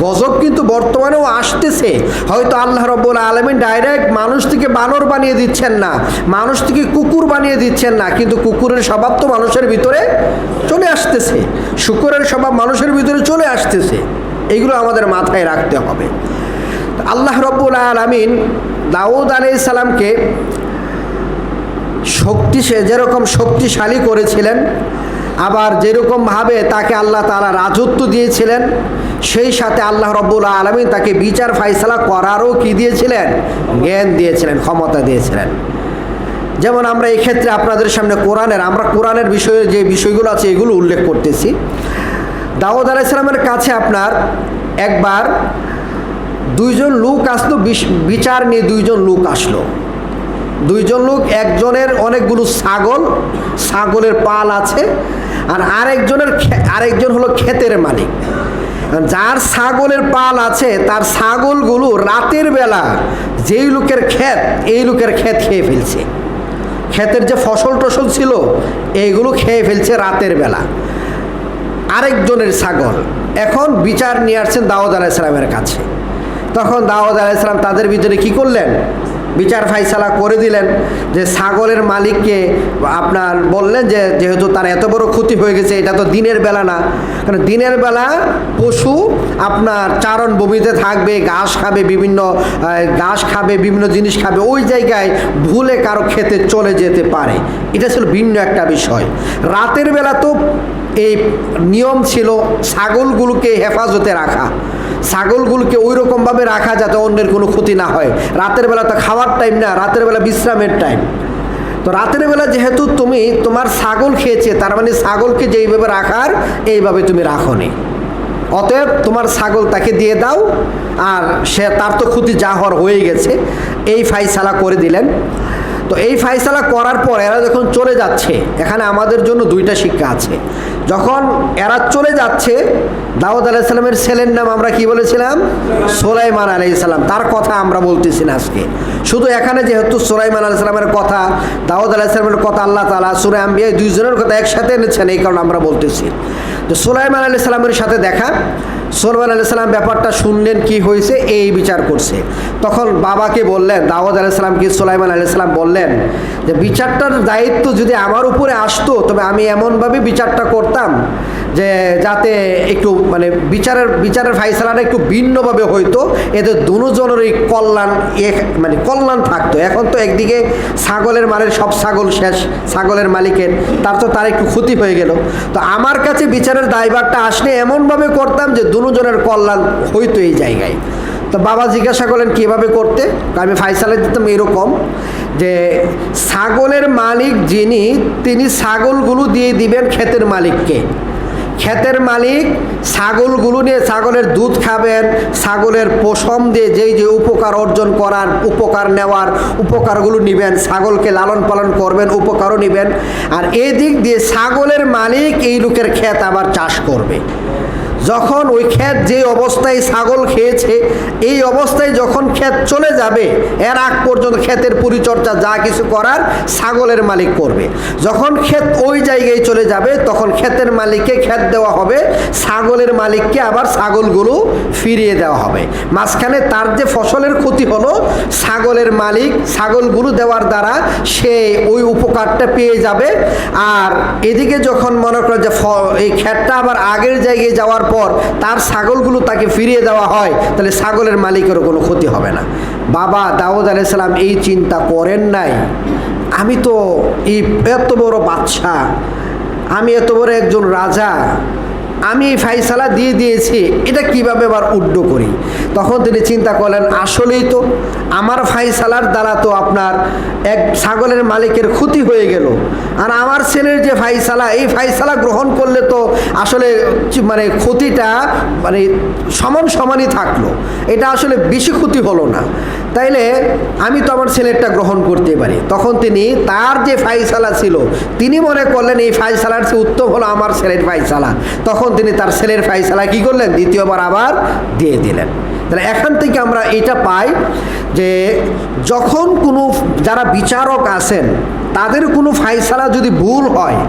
গজব কিন্তু বর্তমানেও আসতেছে। হয়তো আল্লাহ রাব্বুল আলামিন ডাইরেক্ট মানুষ থেকে বানর বানিয়ে দিচ্ছেন না, মানুষ থেকে কুকুর বানিয়ে দিচ্ছেন না, কিন্তু কুকুরের স্বভাব তো মানুষের ভিতরে চলে আসতেছে, শূকরের স্বভাব মানুষের ভিতরে চলে আসতেছে। এইগুলো আমাদের মাথায় রাখতে হবে। আল্লাহ রাব্বুল আলামিন দাউদ আলাইহিস সালামকে যেরকম শক্তিশালী করেছিলেন, আবার যেরকমভাবে তাকে আল্লাহ তাআলা রাজত্ব দিয়েছিলেন, সেই সাথে আল্লাহ রাব্বুল আলামিন তাকে বিচার ফায়সালা করারও কি দিয়েছিলেন, জ্ঞান দিয়েছিলেন, ক্ষমতা দিয়েছিলেন। যেমন আমরা এই ক্ষেত্রে আপনাদের সামনে আমরা কোরআনের বিষয়ে যে বিষয়গুলো আছে এগুলো উল্লেখ করতেছি। দাউদ আলাইহিস সালামের কাছে আপনার একবার 2 জন লোক আসলো, বিচার নিয়ে 2 জন লোক আসলো। 2 জন লোক, একজনের অনেকগুলো ছাগলের পাল আছে, আর আরেকজন হলো ক্ষেতের মালিক। যার ছাগলের পাল আছে তার ছাগলগুলো রাতের বেলা যেই লোকের ক্ষেত, এই লোকের ক্ষেত খেয়ে ফেলছে, ক্ষেতের যে ফসল টসল ছিল এইগুলো খেয়ে ফেলছে রাতের বেলা আরেকজনের ছাগল। এখন বিচার নিয়ে আসছেন দাউদ আলাইহিস সালামের কাছে। তখন দাউদ আলাইহিস সালাম তাদের ভিতরে কি করলেন, বিচার ফাইসালা করে দিলেন যে ছাগলের মালিককে আপনার বললেন যে যেহেতু তার এত বড় ক্ষতি হয়ে গেছে, এটা তো দিনের বেলা না, কারণ দিনের বেলা পশু আপনার চারণ ভূমিতে থাকবে, ঘাস খাবে, বিভিন্ন জিনিস খাবে, ওই জায়গায় ভুলে কারো খেতে চলে যেতে পারে, এটা ছিল ভিন্ন একটা বিষয়। রাতের বেলা তো এই নিয়ম ছিল ছাগলগুলোকে হেফাজতে রাখা, ছাগলগুলোকে ওই রকমভাবে রাখা যাতে অন্যের কোনো ক্ষতি না হয়। রাতের বেলা তো খাওয়ার টাইম না, রাতের বেলা বিশ্রামের টাইম। তো রাতের বেলা যেহেতু তোমার ছাগল খেয়েছে, তার মানে ছাগলকে যেইভাবে রাখার এইভাবে তুমি রাখো নি, অতএব তোমার ছাগল তাকে দিয়ে দাও, আর তার তো ক্ষতি যা হওয়ার হয়ে গেছে, এই ফাইসালা করে দিলেন। তো এই ফাইসালা করার পর এরা যখন চলে যাচ্ছে, এখানে আমাদের জন্য 2টা শিক্ষা আছে। যখন এরা চলে যাচ্ছে, দাউদ আলাইহিস সালামের ছেলের নাম আমরা কি বলেছিলাম, সুলাইমান আলাইহিস সালাম, তার কথা আমরা বলতেছি না আজকে। শুধু এখানে যেহেতু সুলাইমান আলাইহিস সালামের কথা, দাউদ আলাইহিস সালামের কথা আল্লাহ তাআলা সূরা আম্বিয়া 2 জনের কথা একসাথে এনেছেন, এই কারণে আমরা বলতেছি। তো সুলাইমান আলাইহিস সালামের সাথে দেখা, সুলাইমান আলাইহিস সালাম ব্যাপারটা শুনলেন কি হয়েছে, এই বিচার করছে। তখন বাবাকে বললেন, দাউদ আলাইহিস সালামকে সুলাইমান আলাইহিস সালাম বললেন যে বিচারটার দায়িত্ব যদি আমার উপরে আসতো, তবে আমি এমনভাবে বিচারটা করতাম যে যাতে একটু মানে বিচারের ফাইসালাটা একটু ভিন্নভাবে হইতো, এদের দুজনেরই কল্যাণ থাকতো। এখন তো একদিকে ছাগলের মালের সব ছাগল শেষ, ছাগলের মালিকের তার একটু ক্ষতি হয়ে গেল। তো আমার কাছে বিচারের দায়ভারটা আসলে এমনভাবে করতাম যে দুজনের কল্যাণ হইতো এই জায়গায়। তো বাবা জিজ্ঞাসা করলেন কীভাবে করতে? আমি ফায়সালা দিতাম এরকম যে ছাগলের মালিক যিনি, তিনি ছাগলগুলো দিয়ে দিবেন ক্ষেতের মালিককে। ক্ষেতের মালিক ছাগলগুলো নিয়ে ছাগলের দুধ খাবেন, ছাগলের পশম দিয়ে যেই যে উপকার অর্জন করার, উপকার নেওয়ার উপকারগুলো নেবেন, ছাগলকে লালন পালন করবেন, উপকারও নেবেন। আর এই দিক দিয়ে ছাগলের মালিক এই লোকের ক্ষেত আবার চাষ করবে। যখন ওই ক্ষেত যে অবস্থায় ছাগল খেয়েছে, এই অবস্থায় যখন ক্ষেত চলে যাবে, এর আগ পর্যন্ত ক্ষেতের পরিচর্যা যা কিছু করার ছাগলের মালিক করবে। যখন ক্ষেত ওই জায়গায় চলে যাবে, তখন ক্ষেতের মালিককে ক্ষেত দেওয়া হবে, ছাগলের মালিককে আবার ছাগলগুলো ফিরিয়ে দেওয়া হবে। মাঝখানে তার যে ফসলের ক্ষতি হলো, ছাগলের মালিক ছাগলগুলো দেওয়ার দ্বারা সে ওই উপকারটা পেয়ে যাবে। আর এদিকে যখন মনে করেন যে এই ক্ষেতটা আবার আগের জায়গায় যাওয়ার পর তার ছাগলগুলো তাকে ফিরিয়ে দেওয়া হয়, তাহলে ছাগলের মালিকেরও কোনো ক্ষতি হবে না। বাবা দাউদ আলাইহিস সালাম এই চিন্তা করেন নাই, আমি তো এই এত বড় বাদশা, আমি এত বড় একজন রাজা, আমি এই ফাইসালা দিয়ে দিয়েছি, এটা কিভাবে আবার উড্ড করি। তখন তিনি চিন্তা করলেন আসলেই তো আমার ফাইসালার দ্বারা তো আপনার এক ছাগলের মালিকের ক্ষতি হয়ে গেল, আর আমার ছেলের যে ফাইসালা, এই ফাইসালা গ্রহণ করলে তো আসলে মানে ক্ষতিটা মানে সমান সমানই থাকলো, এটা আসলে বেশি ক্ষতি হলো না, তাইলে আমি তো আমার ছেলেরটা গ্রহণ করতে পারি। তখন তিনি তার যে ফাইসালা ছিল, তিনি মনে করলেন এই ফাইসালার চেয়ে উত্তম হলো আমার ছেলের ফাইসালা। তখন তিনি তার ছেলের ফাইসালা কি করলেন, দ্বিতীয়বার আবার দিয়ে দিলেন। তাহলে এখান থেকে আমরা এটা পাই যে যখন কোনো যারা বিচারক আছেন তাদের কোনো ফাইসালা যদি ভুল হয়,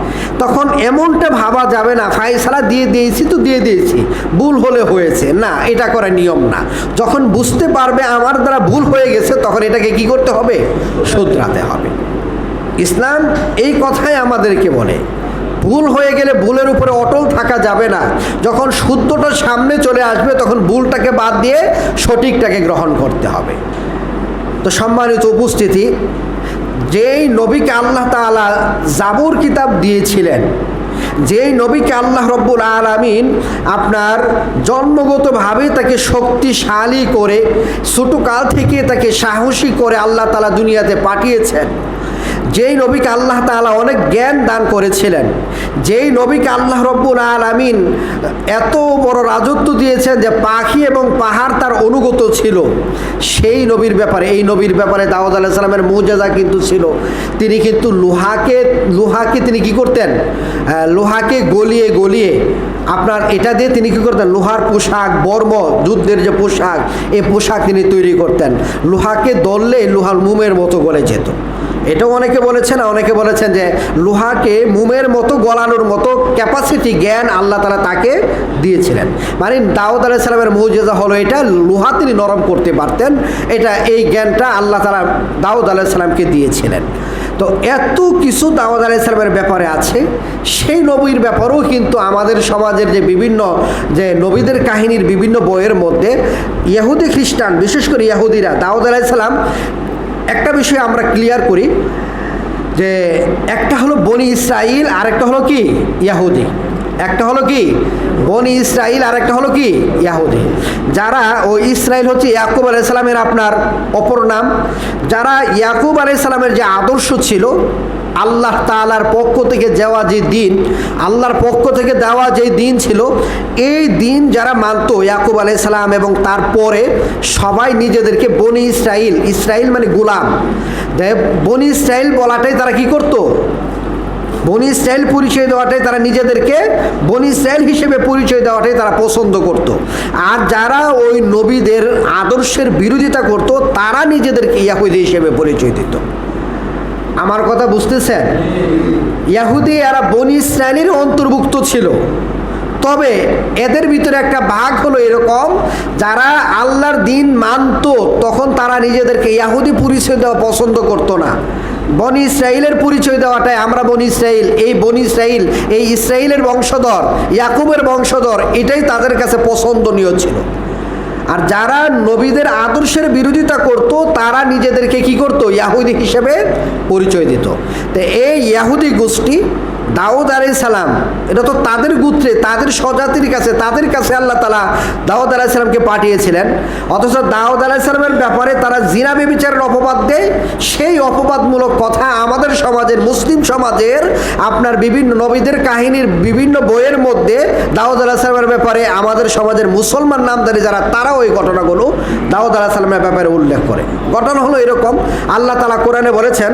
তখন এমনটা ভাবা যাবে না ফাইসালা দিয়ে দিয়েছি তো দিয়ে দিয়েছি, ভুল হলে হয়েছে, না, এটা করা নিয়ম না। যখন বুঝতে পারবে আমার দ্বারা ভুল হয়ে গেছে, তখন এটাকে কি করতে হবে, শুধরাতে হবে। ইসলাম এই কথাই আমাদেরকে বলে, ভুল হয়ে গেলে ভুলের উপরে অটল থাকা যাবে না। যখন শুদ্ধটা সামনে চলে আসবে, তখন ভুলটাকে বাদ দিয়ে সঠিকটাকে গ্রহণ করতে হবে। তো সম্মানিত উপস্থিতি, যেই নবীকে আল্লাহ তাআলা জাবুর কিতাব দিয়েছিলেন, যেই নবীকে আল্লাহ রব্বুল আলামিন আপনার জন্মগতভাবে তাকে শক্তিশালী করে, ছোটকাল থেকে তাকে সাহসী করে আল্লাহ তাআলা দুনিয়াতে পাঠিয়েছেন, যেই নবীকে আল্লাহ তাআলা অনেক জ্ঞান দান করেছিলেন, যেই নবীকে আল্লাহ রব্বুল আলামিন এত বড় রাজত্ব দিয়েছেন যে পাখি এবং পাহাড় তার অনুগত ছিল, সেই নবীর ব্যাপারে, এই নবীর ব্যাপারে দাউদ আলাইহিস সালামের মুজিজা কিন্তু ছিল। তিনি কিন্তু লোহাকে তিনি কি করতেন, লোহাকে গলিয়ে গলিয়ে আপনার এটা দিয়ে তিনি কি করতেন, লোহার পোশাক, বর্ম, যুদ্ধের যে পোশাক, এই পোশাক তিনি তৈরি করতেন। লোহাকে দললে লোহার মোমের মতো গলে যেত। এটাও অনেকে বলেছেন, অনেকে বলেছেন যে লোহাকে মোমের মতো গলানোর মতো ক্যাপাসিটি, জ্ঞান আল্লাহ তাআলা তাকে দিয়েছিলেন। মানে দাউদ আলাইহিস সালামের মুজিজা হলো এটা, লোহা তিনি নরম করতে পারতেন, এটা এই জ্ঞানটা আল্লাহ তাআলা দাউদ আলাইহিস সালামকে দিয়েছিলেন। তো এত কিছু দাউদ আলাইহিস সালামের ব্যাপারে আছে। সেই নবীর ব্যাপারেও কিন্তু আমাদের সমাজের যে বিভিন্ন যে নবীদের কাহিনীর বিভিন্ন বইয়ের মধ্যে ইহুদি খ্রিস্টান, বিশেষ করে ইহুদিরা দাউদ আলাইহিস সালাম, একটা বিষয় আমরা ক্লিয়ার করি যে একটা হলো বনি ইসরাইল, আর একটা হলো কি ইহুদি। একটা হলো কি বনি ইসরাইল, আর একটা হলো কি ইহুদি। যারা ওই ইসরাইল হচ্ছে ইয়াকুব আলাইহিস সালামের আপনার অপর নাম। যারা ইয়াকুব আলাইহিস সালামের যে আদর্শ ছিল, আল্লাহ তাআলার পক্ষ থেকে দেওয়া যে দিন, আল্লাহর পক্ষ থেকে দেওয়া যে দিন ছিল, এই দিন যারা মানত ইয়াকুব আলাইহিস সালাম এবং তারপরে সবাই নিজেদেরকে বনি ইসরাইল, ইসরাইল মানে গোলাম, বনি ইসরাইল বলাটাই তারা কি করত, বনি ইসরাইল পরিচয় দেওয়াটাই তারা নিজেদেরকে বনি ইসরাইল হিসেবে পরিচয় দেওয়াটাই তারা পছন্দ করত। আর যারা ওই নবীদের আদর্শের বিরোধিতা করত, তারা নিজেদেরকে ইহুদি হিসেবে পরিচয় দিত। আমার কথা বুঝতেছেন? ইহুদি এরা বনি ইসরাইলের অন্তর্ভুক্ত ছিল, তবে এদের ভিতরে একটা ভাগ হলো এরকম, যারা আল্লাহর দিন মানত তখন তারা নিজেদেরকে ইহুদি পরিচয় দেওয়া পছন্দ করত না। বনি ইসরাইলের পরিচয় দেওয়াটাই আমরা বনি ইসরাইল, এই বনি ইসরাইল, এই ইসরাইলের বংশধর, ইয়াকুবের বংশধর, এটাই তাদের কাছে পছন্দনীয় ছিল। আর যারা নবীদের আদর্শের বিরোধিতা করত, তারা নিজেদেরকে কি করত, ইহুদি হিসেবে পরিচয় দিত। তো এই ইহুদি গোষ্ঠী দাউদ আলাইহিস সালাম, এটা তো তাদের গোত্রে, তাদের স্বজাতির কাছে, তাদের কাছে আল্লাহ তাআলা দাউদ আলাইহিস সালামকে পাঠিয়েছিলেন। অথচ দাউদ আলাইহিস সালামের ব্যাপারে তারা জিনা ব্যভিচারের অপবাদ দেয়। সেই অপবাদমূলক কথা আমাদের সমাজের, মুসলিম সমাজের আপনার বিভিন্ন নবীদের কাহিনীর বিভিন্ন বইয়ের মধ্যে দাউদ আলাইহিস সালামের ব্যাপারে আমাদের সমাজের মুসলমান নামধারী যারা, তারাও এই ঘটনাগুলো দাউদ আলাইহিস সালামের ব্যাপারে উল্লেখ করে। ঘটনা হলো এরকম, আল্লাহ তাআলা কোরআনে বলেছেন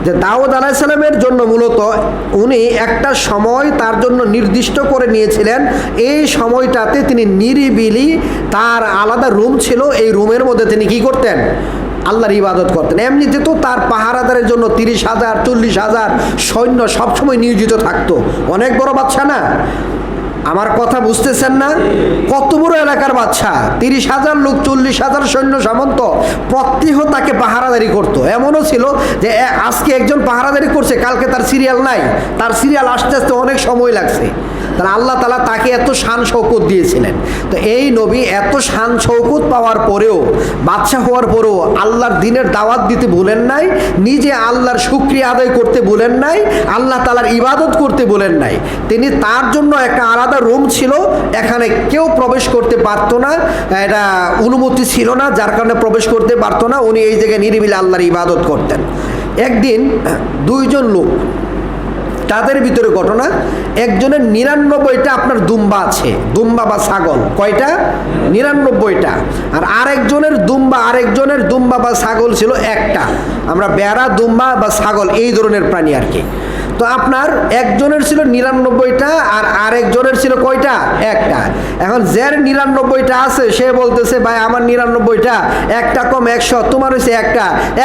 যে দাউদ আলাইহিস সালামের জন্য মূলত উনি একটা সময় তার জন্য নির্দিষ্ট করে নিয়েছিলেন। এই সময়টাতে তিনি নিরিবিলি, তার আলাদা রুম ছিল, এই রুমের মধ্যে তিনি কি করতেন? আল্লাহর ইবাদত করতেন। এমনিতে তো তার পাহারাদারের জন্য 30,000 40,000 সৈন্য সবসময় নিয়োজিত থাকতো। অনেক বড় বাদশা না? আমার কথা বুঝতেছেন না? কত বড় এলাকার বাদশা, 30,000 লোক, 40,000 সৈন্য সামন্ত, প্রত্যহ তাকে পাহারাদারি করতো। এমনও ছিল যে আজকে একজন পাহারাদারি করছে, কালকে তার সিরিয়াল নাই, তার সিরিয়াল আসতে আসতে অনেক সময় লাগছে। তাহলে আল্লাহ তাআলা তাকে এত শান শৌকত দিয়েছিলেন। তো এই নবী এত শান শৌকত পাওয়ার পরেও, বাদশা হওয়ার পরেও আল্লাহর দ্বীনের দাওয়াত দিতে ভুলেন নাই, নিজে আল্লাহর শুকরিয়া আদায় করতে ভুলেন নাই, আল্লাহ তাআলার ইবাদত করতে ভুলেন নাই। তিনি তার জন্য একটা আলাদা রুম ছিল, এখানে কেউ প্রবেশ করতে পারতো না, এটা অনুমতি ছিল না, যার কারণে প্রবেশ করতে পারতো না। উনি এই জায়গায় নিরিবিলি আল্লাহর ইবাদত করতেন। একদিন দুইজন লোক, তাদের ভিতরে ঘটনা, একজনের 99টা আপনার দুম্বা আছে, দুম্বা বা ছাগল। কয়টা? 99টা। আর আরেকজনের দুম্বা বা ছাগল ছিল একটা। আমরা বেড়া, দুম্বা বা ছাগল এই ধরনের প্রাণী আর কি। তো আপনার একজনের ছিল 99টা আর আরেকজনের ছিল কয়টা? একটা। এখন যার 99টা আছে সে বলতেছে, ভাই আমার 99টা, একটা কম 100, তোমার হয়েছে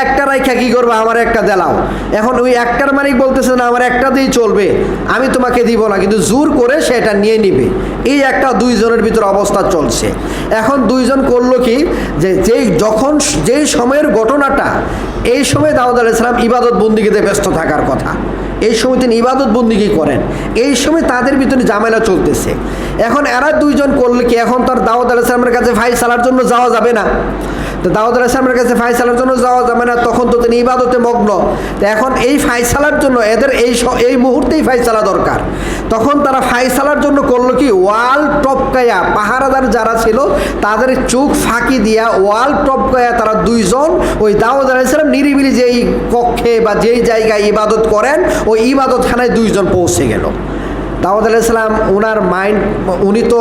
একটা রাইখা কি করবা? আমার একটা দেলাও। এখন ওই একটার মালিক বলতেছে, না আমার একটা দিয়েই চলবে, আমি তোমাকে দিব না, কিন্তু জোর করে সেটা নিয়ে নিবে। এই একটা দুইজনের ভিতর অবস্থা চলছে। এখন দুইজন করলো কি, যে যেই সময়ের ঘটনাটা, এই সময় দাউদ আলাইহিস সালাম ইবাদত বন্দিগিতে ব্যস্ত থাকার কথা, এই সময় তিনি ইবাদত বন্দিগি করেন, এই সময় তাদের ভিতরে ঝামেলা চলতেছে। এখন এরা দুইজন করলে কি, এখন তার দাউদ আলাইহিস সালামের কাছে ফায়সালার জন্য যাওয়া যাবে না। তো দাউদ আলাইহিস সালামের কাছে ফায়সালার জন্য যাওয়া যাবে না, তখন তো তিনি ইবাদতে মগ্ন। তো এখন এই ফায়সালার জন্য এদের এই মুহূর্তেই ফায়সালা দরকার। তখন তারা ফায়সালার জন্য করলো কি, ওয়াল টপকায়া, পাহারাদার যারা ছিল তাদের চোখ ফাঁকি দিয়া ওয়াল টপকায়া তারা দুইজন ওই দাউদ আলাইহিস সালাম নিরিবিলি যেই কক্ষে বা যেই জায়গায় ইবাদত করেন, ওই ইবাদতখানায় দুইজন পৌঁছে গেল। দাউদ আলাইহিস সালাম ওনার মাইন্ড, উনি তো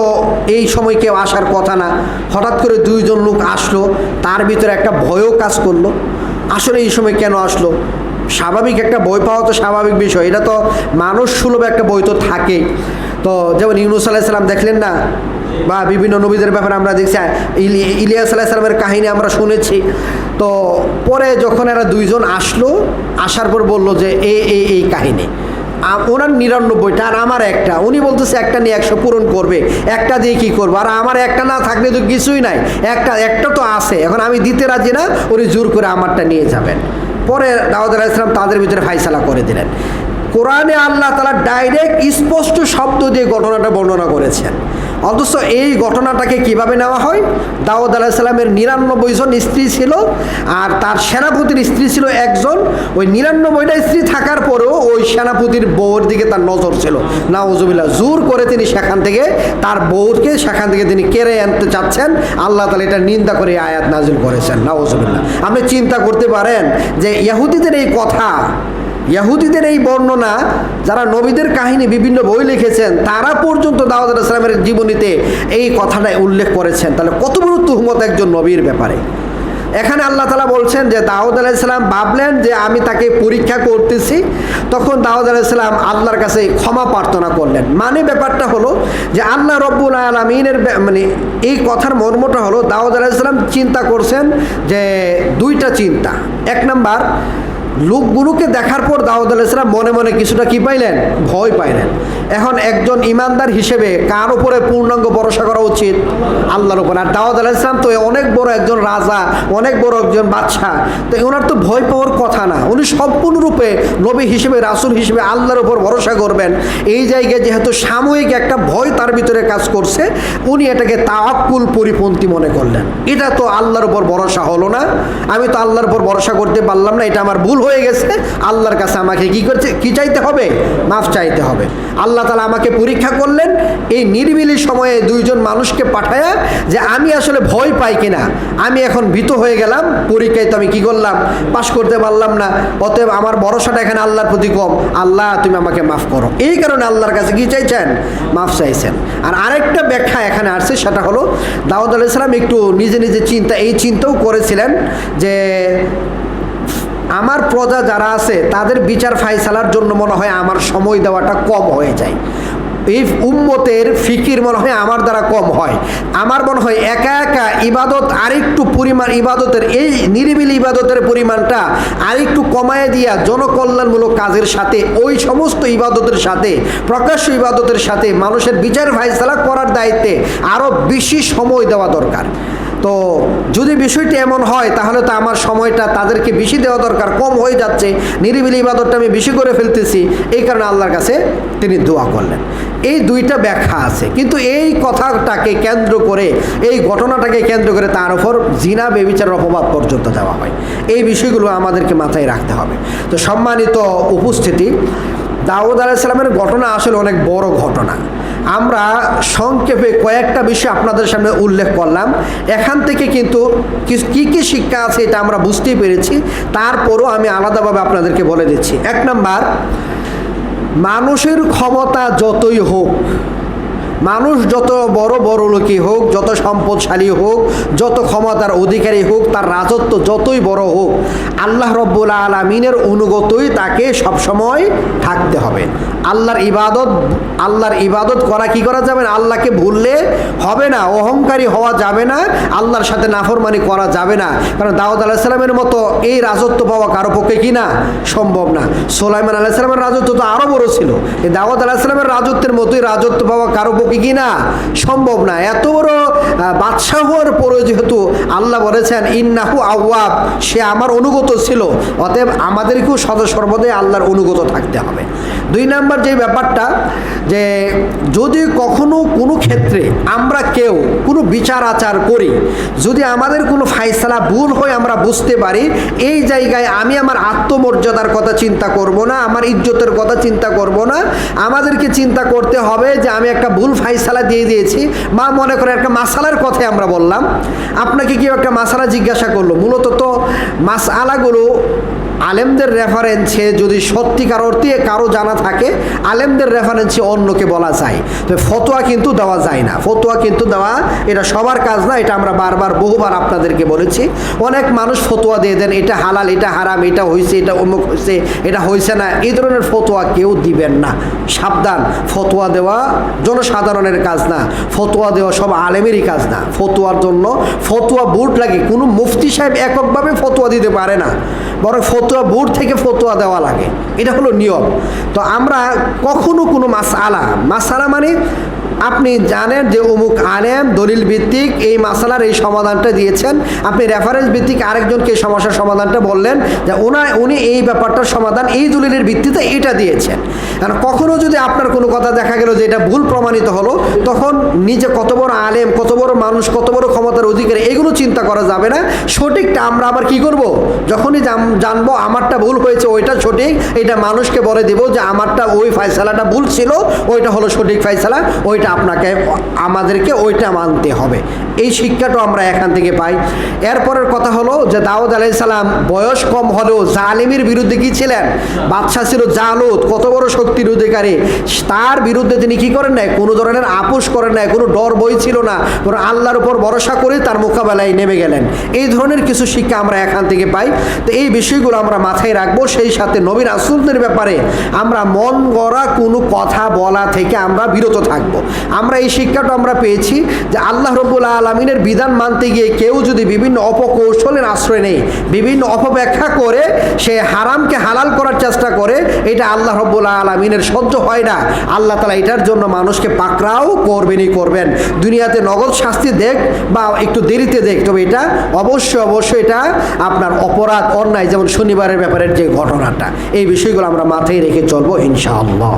এই সময় কেউ আসার কথা না, হঠাৎ করে দুইজন লোক আসলো, তার ভিতরে একটা ভয়ও কাজ করলো। আসলে এই সময় কেন আসলো? স্বাভাবিক একটা ভয় পাওয়া তো স্বাভাবিক বিষয়, এটা তো মানুষ সুলভ একটা ভয় তো থাকেই। তো যেমন ইউনূস আলাইহিস সালাম দেখলেন না, বা বিভিন্ন নবীদের ব্যাপারে আমরা দেখছি, ইলিয়াস আলাইহিস সালামের কাহিনী আমরা শুনেছি। তো পরে যখন এরা দুইজন আসলো, আসার পর বললো যে এই কাহিনী, ওনার 99টা আর আমার একটা, উনি বলতেছে একটা নিয়ে 100 পূরণ করবে, একটা দিয়ে কি করবো? আর আমার একটা না থাকলে তো কিছুই নাই, একটা তো আছে, এখন আমি দিতে রাজি না, উনি জোর করে আমারটা নিয়ে যাবেন। পরে দাউদ আলাইহিস সালাম তাদের ভিতরে ফায়সালা করে দিলেন। কোরআনে আল্লাহ তাআলা ডাইরেক্ট স্পষ্ট শব্দ দিয়ে ঘটনাটা বর্ণনা করেছেন। অথচ এই ঘটনাটাকে কিভাবে নেওয়া হয়? দাউদ আলাইহিস সালামের 99 জন স্ত্রী ছিল, আর তার সেনাপতির স্ত্রী ছিল একজন। ওই 99টা স্ত্রী থাকার পরেও ওই সেনাপতির বউর দিকে তার নজর ছিল। নাউজুবিল্লাহ, জোর করে তিনি সেখান থেকে তার বউকে সেখান থেকে তিনি কেড়ে আনতে চাচ্ছেন। আল্লাহ তাআলা এটা নিন্দা করে আয়াত নাজিল করেছেন। নাউজুবিল্লাহ। আপনি চিন্তা করতে পারেন যে ইহুদিদের এই কথা, ইহুদিদের এই বর্ণনা, যারা নবীদের কাহিনী বিভিন্ন বই লিখেছেন, তারা পর্যন্ত দাউদ আলাইহিস সালামের জীবনীতে এই কথাটাই উল্লেখ করেছেন। তাহলে কত বড় তুহমত একজন নবীর ব্যাপারে। এখানে আল্লাহ তাআলা বলছেন যে দাউদ আলাইহিস সালাম ভাবলেন যে আমি তাকে পরীক্ষা করতেছি, তখন দাউদ আলাইহিস সালাম আল্লাহর কাছে ক্ষমা প্রার্থনা করলেন। মানে ব্যাপারটা হলো যে আল্লাহ রব্বুল আলামিনের, মানে এই কথার মর্মটা হলো দাউদ আলাইহিস সালাম চিন্তা করছেন যে দুইটা চিন্তা। এক নাম্বার, লোকগুলোকে দেখার পর দাউদ আলাইহিস সালাম মনে মনে কিছুটা কি পাইলেন? ভয় পাইলেন। এখন একজন ইমানদার হিসেবে কার উপরে পূর্ণাঙ্গ ভরসা করা উচিত? আল্লাহর উপর। আর দাউদ আলাইহিস সালাম তো অনেক বড় একজন রাজা, অনেক বড় একজন বাদশা, তো ওনার তো ভয় পাওয়ার কথা না। উনি সম্পূর্ণরূপে নবী হিসেবে, রাসূল হিসেবে আল্লাহর উপর ভরসা করবেন। এই জায়গায় যেহেতু সাময়িক একটা ভয় তার ভিতরে কাজ করছে, উনি এটাকে তাওয়াক্কুল পরিপন্থী মনে করলেন। এটা তো আল্লাহর উপর ভরসা হলো না, আমি তো আল্লাহর উপর ভরসা করতে পারলাম না, এটা আমার ভুল হয়ে গেছে, আল্লাহর কাছে আমাকে কি চাইতে হবে? মাফ চাইতে হবে। আল্লাহ তাআলা আমাকে পরীক্ষা করলেন এই নিরিবিলি সময়ে দুইজন মানুষকে পাঠায়া, যে আমি আসলে ভয় পাই কিনা, আমি এখন ভীত হয়ে গেলাম, পরীক্ষায় তো আমি কি করলাম, পাশ করতে পারলাম না, অতএব আমার ভরসাটা এখানে আল্লাহর প্রতি কম, আল্লাহ তুমি আমাকে মাফ করো। এই কারণে আল্লাহর কাছে কি চাইছেন? মাফ চাইছেন। আর আরেকটা ব্যাখ্যা এখানে আসছে, সেটা হলো দাউদ আলাইহিস সালাম একটু নিজে নিজে এই চিন্তাও করেছিলেন যে আমার প্রজা যারা আছে তাদের বিচার ফায়সালার জন্য মনে হয় আমার সময় দেওয়াটা কম হয়ে যায়, এই উম্মতের ফিকির মনে হয় আমার দ্বারা কম হয়, আমার মনে হয় একা একা ইবাদত আরেকটু পরিমাণ, ইবাদতের এই নিরিবিলি ইবাদতের পরিমাণটা আরেকটু কমায় দিয়া জনকল্যাণমূলক কাজের সাথে, ওই সমস্ত ইবাদতের সাথে, প্রকাশ্য ইবাদতের সাথে মানুষের বিচার ফায়সালা করার দায়িত্বে আরও বেশি সময় দেওয়া দরকার। তো যদি বিষয়টি এমন হয় তাহলে তো আমার সময়টা তাদেরকে বেশি দেওয়া দরকার, কম হয়ে যাচ্ছে, নিরিবিলি ইবাদতটা আমি বেশি করে ফেলতেছি। এই কারণে আল্লাহর কাছে তিনি দোয়া করলেন। এই দুইটা ব্যাখ্যা আছে, কিন্তু এই কথাটাকে কেন্দ্র করে, এই ঘটনাটাকে কেন্দ্র করে তার উপর জিনা বেবিচারের অপবাদ পর্যন্ত দেওয়া হয়। এই বিষয়গুলো আমাদেরকে মাথায় রাখতে হবে। তো সম্মানিত উপস্থিতি, দাউদ আলাইহিস সালামের ঘটনা আসলে অনেক বড় ঘটনা। আমরা সংক্ষেপে কয়েকটা বিষয় আপনাদের সামনে উল্লেখ করলাম। এখান থেকে কিন্তু কি কি শিক্ষা আছে এটা আমরা বুঝতেই পেরেছি। তারপরও আমি আলাদাভাবে আপনাদেরকে বলে দিচ্ছি। 1 নাম্বার, মানুষের ক্ষমতা যতই হোক, মানুষ যত বড় বড় লোকই হোক, যত সম্পদশালী হোক, যত ক্ষমতার অধিকারী হোক, তার রাজত্ব যতই বড় হোক, আল্লাহ রব্বুল আলামিনের অনুগতই তাকে সবসময় থাকতে হবে। আল্লাহর ইবাদত করা কি করা যাবে না, আল্লাহকে ভুললে হবে না, অহংকারী হওয়া যাবে না, আল্লাহর সাথে নাফরমানি করা যাবে না। কারণ দাউদ আলাইহিস সালামের মতো এই রাজত্ব পাওয়া কারো পক্ষে কি না, সম্ভব না। সুলাইমান আলাইহিস সালামের রাজত্ব তো আরও বড় ছিল, এই দাউদ আলাইহিস সালামের রাজত্বের মতোই রাজত্ব পাওয়া কারো পক্ষে কি না, সম্ভব না। এত বড় বাদশাহ হওয়ার পরে যেহেতু আল্লাহ বলেছেন ইন্নাহু আওয়াব, সে আমার অনুগত ছিল, অতএব আমাদেরকেও সদা সর্বদাই আল্লাহর অনুগত থাকতে হবে। 2 নাম্বার যে ব্যাপারটা, যে যদি কখনো কোনো ক্ষেত্রে আমরা কেউ কোনো বিচার আচার করি, যদি আমাদের কোনো ফায়সালা ভুল হয় আমরা বুঝতে পারি, এই জায়গায় আমি আমার আত্মমর্যাদার কথা চিন্তা করব না, আমার ইজ্জতের কথা চিন্তা করব না। আমাদেরকে চিন্তা করতে হবে যে আমি একটা ভুল ফায়সালা দিয়ে দিয়েছি, বা মনে করে একটা মাসালার কথা আমরা বললাম, আপনাকে কেউ একটা মাসালা জিজ্ঞাসা করলো, মূলত তো মাসআলাগুলো আলেমদের রেফারেন্সে যদি সত্যিকার অর্থে কারো জানা থাকে, আলেমদের রেফারেন্সে অন্যকে বলা যায়, তো ফতোয়া কিন্তু দেওয়া যায় না। ফতোয়া কিন্তু দেওয়া এটা সবার কাজ না, এটা আমরা বারবার বহুবার আপনাদেরকে বলেছি। অনেক মানুষ ফতোয়া দিয়ে দেন, এটা হালাল, এটা হারাম, এটা হয়েছে, এটা অমুক হয়েছে, এটা হয়েছে না, এই ধরনের ফতোয়া কেউ দিবেন না। সাবধান, ফতোয়া দেওয়া জনসাধারণের কাজ না, ফতোয়া দেওয়া সব আলেমেরই কাজ না। ফতোয়ার জন্য ফতোয়া বোর্ড লাগে, কোনো মুফতি সাহেব এককভাবে ফতোয়া দিতে পারে না, বরং ফতোয়া বোর্ড থেকে ফতোয়া দেওয়া লাগে, এটা হলো নিয়ম। তো আমরা কখনো কোনো মাসালা মানে আপনি জানেন যে অমুক আলেম দলিল ভিত্তিক এই মাসালার এই সমাধানটা দিয়েছেন, আপনি রেফারেন্স ভিত্তিক আরেকজনকে এই সমস্যার সমাধানটা বললেন যে উনি এই ব্যাপারটার সমাধান এই দলিলের ভিত্তিতে এটা দিয়েছেন। আর কখনো যদি আপনার কোনো কথা দেখা গেল যে এটা ভুল প্রমাণিত হলো, তখন নিজে কত বড় আলেম, কত বড় মানুষ, কত বড় ক্ষমতার অধিকারী, এগুলো চিন্তা করা যাবে না। সঠিকটা আমরা আবার কি করব, যখনই জানবো আমারটা ভুল হয়েছে, ওইটা সঠিক, এটা মানুষকে বলে দেব যে আমারটা ওই ফায়সালাটা ভুল ছিল, ওইটা হলো সঠিক ফায়সালা, ওইটা আমাদেরকে ওইটা মানতে হবে। এই শিক্ষাটা আমরা এখান থেকে পাই। এরপরের কথা হলো যে দাউদ আলাইহিস সালাম বয়স কম হলেও জালিমের বিরুদ্ধে কি ছিলেন, বাদশা ছিল জালুত, কত বড় শক্তির অধিকারী, তার বিরুদ্ধে তিনি কি করেন নাই, কোনো ধরনের আপোষ করেন নাই, কোনো ডর বই ছিল না, বরং আল্লাহর উপর ভরসা করে তার মোকাবেলায় নেমে গেলেন। এই ধরনের কিছু শিক্ষা আমরা এখান থেকে পাই। তো এই বিষয়গুলো আমরা মাথায় রাখবো। সেই সাথে নবী রাসূলদের ব্যাপারে আমরা মন গড়া কোনো কথা বলা থেকে আমরা বিরত থাকবো। আমরা এই শিক্ষাটা আমরা পেয়েছি যে আল্লাহ রব্বুল আলামিনের বিধান মানতে গিয়ে কেউ যদি বিভিন্ন অপকৌশলের আশ্রয় নেয়, বিভিন্ন অপব্যাখ্যা করে সে হারামকে হালাল করার চেষ্টা করে, এটা আল্লাহ রব্বুল আলামিনের সহ্য হয় না। আল্লাহ তাআলা এটার জন্য মানুষকে পাকড়াও করবেন। দুনিয়াতে নগদ শাস্তি দেখ বা একটু দেরিতে দেখ, তবে এটা অবশ্যই এটা আপনার অপরাধ, অন্যায়। যেমন শনিবারের ব্যাপারের যে ঘটনাটা, এই বিষয়গুলো আমরা মাথায় রেখে চলবো ইনশাআল্লাহ।